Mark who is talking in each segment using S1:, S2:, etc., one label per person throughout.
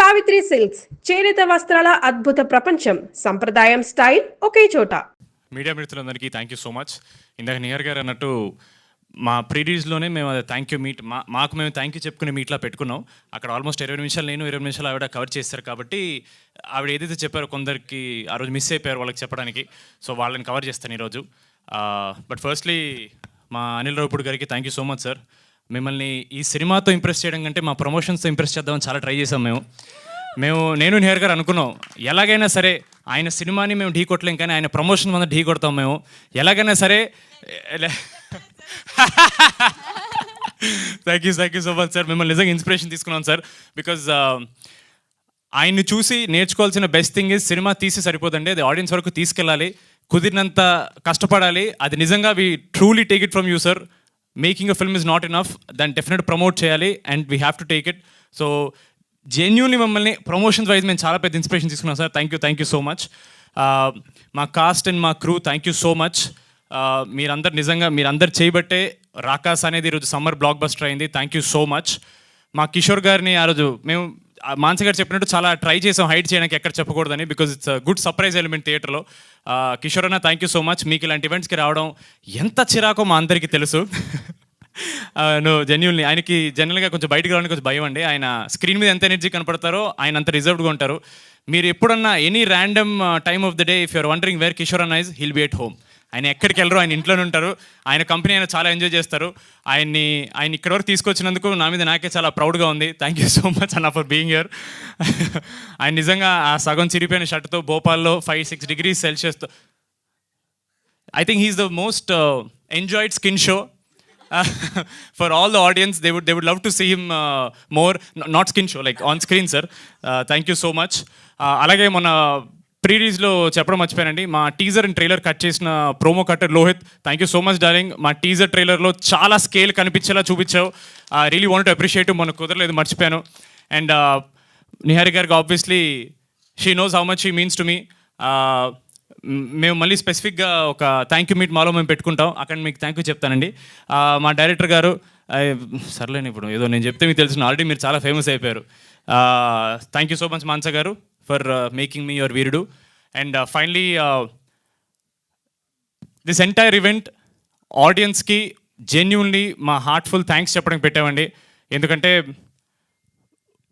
S1: Savitri silks చేనేత వస్త్రాల అద్భుత ప్రపంచం. సంప్రదాయం స్టైల్ ఒకే చోట.
S2: మీడియా మిత్రులందరికీ థ్యాంక్ యూ సో మచ్. ఇందాక నియర్ గారు అన్నట్టు మా ప్రీరీజ్లోనే మేము అది థ్యాంక్ యూ మీట్ మాకు మేము థ్యాంక్ యూ చెప్పుకునే మీట్లా పెట్టుకున్నాం. అక్కడ ఆల్మోస్ట్ 20 నిమిషాలు నేను 20 నిమిషాలు ఆవిడ కవర్ చేస్తారు కాబట్టి ఆవిడ ఏదైతే చెప్పారో కొందరికి ఆ రోజు మిస్ అయిపోయారు వాళ్ళకి చెప్పడానికి. సో వాళ్ళని కవర్ చేస్తాను ఈరోజు. బట్ ఫస్ట్లీ మా అనిల్ రావుపూడి గారికి thank you so much sir. మిమ్మల్ని ఈ సినిమాతో ఇంప్రెస్ చేయడం కంటే మా ప్రమోషన్స్తో ఇంప్రెస్ చేద్దామని చాలా ట్రై చేసాం నేను నియర్ గారు అనుకున్నాం ఎలాగైనా సరే ఆయన సినిమాని మేము ఢీ కొట్టలేం కానీ ఆయన ప్రమోషన్ మీద ఢీ కొడతాం మేము ఎలాగైనా సరే. Thank you so much sir. మిమ్మల్ని నిజంగా ఇన్స్పిరేషన్ తీసుకున్నాం సార్. బికాజ్ ఆయన్ని చూసి నేర్చుకోవాల్సిన బెస్ట్ థింగ్ ఇస్ సినిమా తీసి సరిపోదండి, అది ఆడియన్స్ వరకు తీసుకెళ్ళాలి, కుదిరినంత కష్టపడాలి. అది నిజంగా we truly take it from you sir. Making a film is not enough, దాన్ని డెఫినెట్ ప్రమోట్ చేయాలి and we have to take it. So genuinely మమ్మల్ని ప్రమోషన్స్ వైజ్ మేము చాలా పెద్ద ఇన్స్పిరేషన్ తీసుకున్నాం sir. Thank you so much. మా cost and మా crew thank you so much. మీరందరు చేయబట్టే రాకాస్ అనేది ఈరోజు సమ్మర్ బ్లాక్ బస్టర్ అయింది. Thank you so much. మా కిషోర్ గారిని ఆ రోజు మేము మాన్స గారు చెప్పినట్టు చాలా ట్రై చేసాం హైడ్ చేయడానికి, ఎక్కడ చెప్పకూడదని, because it's good surprise element థియేటర్లో. కిషోర్ అన్న థ్యాంక్ యూ సో మచ్. మీకు ఇలాంటి ఈవెంట్స్కి రావడం ఎంత చిరాకో మా అందరికీ తెలుసు. జెన్యున్లీ ఆయనకి జనరల్గా కొంచెం బయటకు రావడానికి కొంచెం భయం అండి. ఆయన స్క్రీన్ మీద ఎంత ఎనర్జీ కనపడతారో ఆయన అంత రిజర్వ్డ్గా ఉంటారు. మీరు ఎప్పుడన్నా any random time of the day if you're wondering where Kishore అన్న is, he'll be at home. ఆయన ఎక్కడికి వెళ్ళరు, ఆయన ఇంట్లోనే ఉంటారు. ఆయన కంపెనీ ఆయన చాలా ఎంజాయ్ చేస్తారు. ఆయన ఇక్కడ వరకు తీసుకొచ్చినందుకు నా మీద నాకే చాలా ప్రౌడ్గా ఉంది. థ్యాంక్ యూ సో మచ్ అన్న ఫర్ బీయింగ్ హియర్. ఆయన నిజంగా ఆ సగం చిరిపోయిన షర్ట్తో భోపాల్లో 5-6 degrees సెల్సియస్తో I think he's the most enjoyed skin show for all the audience. They would love to see him more, not skin show, like on screen sir. Thank you so much. అలాగే మొన్న ప్రీరీజ్లో చెప్పడం మర్చిపోయానండి, మా teaser and trailer cut చేసిన promo cutter Lohith, thank you so much darling. మా teaser ట్రైలర్లో చాలా scale కనిపించేలా చూపించావు. Really want to appreciate. మనకు కుదరలేదు, మర్చిపోయాను. అండ్ నిహారి గారికి obviously she knows how much she means to me. మేము మళ్ళీ స్పెసిఫిక్గా ఒక థ్యాంక్ యూ మీట్ మాలో మేము పెట్టుకుంటాం, అక్కడ మీకు థ్యాంక్ యూ చెప్తానండి. మా డైరెక్టర్ గారు సర్లేని ఇప్పుడు ఏదో నేను చెప్తే మీకు తెలుసు, ఆల్రెడీ మీరు చాలా ఫేమస్ అయిపోయారు. థ్యాంక్ యూ సో మచ్ మాన్స గారు for making me your Veerudu. And finally this entire event ఆడియన్స్కి జెన్యూన్లీ మా హార్ట్ఫుల్ థ్యాంక్స్ చెప్పడానికి పెట్టామండి. ఎందుకంటే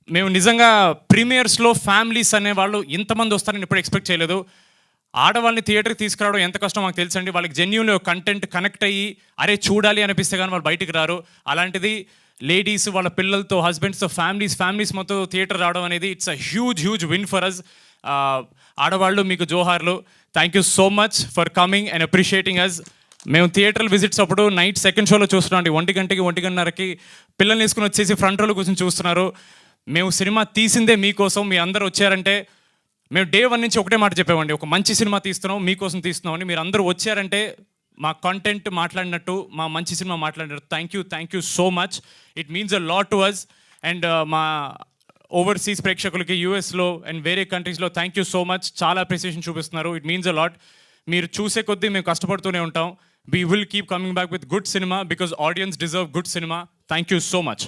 S2: మేము నిజంగా ప్రీమియర్స్లో ఫ్యామిలీస్ అనేవాళ్ళు ఇంతమంది వస్తారని ఎప్పుడు ఎక్స్పెక్ట్ చేయలేదు. ఆడవాళ్ళని థియేటర్కి తీసుకురావడం ఎంత కష్టం మాకు తెలుసండి. వాళ్ళకి జెన్యూన్లీ కంటెంట్ కనెక్ట్ అయ్యి అరే చూడాలి అనిపిస్తే కానీ వాళ్ళు బయటికి రారు. అలాంటిది లేడీస్ వాళ్ళ పిల్లలతో, హస్బెండ్స్తో, ఫ్యామిలీస్ మొత్తం థియేటర్ రావడం అనేది it's a huge win for us. ఆడవాళ్ళు మీకు జోహార్లు. Thank you so much for coming and appreciating us. మేము థియేటర్ విజిట్స్ అప్పుడు నైట్ సెకండ్ షోలో చూస్తున్నాం అండి, 1 గంటకి 1:30కి పిల్లల్ని వేసుకుని వచ్చేసి ఫ్రంట్ రోలో కూర్చొని చూస్తున్నారు. మేము సినిమా తీసిందే మీకోసం, మీ అందరూ వచ్చారంటే మేము డే 1 నుంచి ఒకటే మాట చెప్పామండి, ఒక మంచి సినిమా తీస్తున్నాం, మీకోసం తీస్తున్నాం అని. మీరు అందరూ వచ్చారంటే మా కంటెంట్ మాట్లాడినట్టు, మా మంచి సినిమా మాట్లాడినట్టు. Thank you so much. It means a lot to us. And మా ఓవర్సీస్ ప్రేక్షకులకి యూఎస్లో అండ్ వేరే కంట్రీస్లో థ్యాంక్ యూ సో మచ్. చాలా అప్రిసియేషన్ చూపిస్తున్నారు. It means a lot. మీరు చూసే కొద్దీ మేము కష్టపడుతూనే ఉంటాం. We will keep coming back with good cinema because audience deserve good cinema. Thank you so much.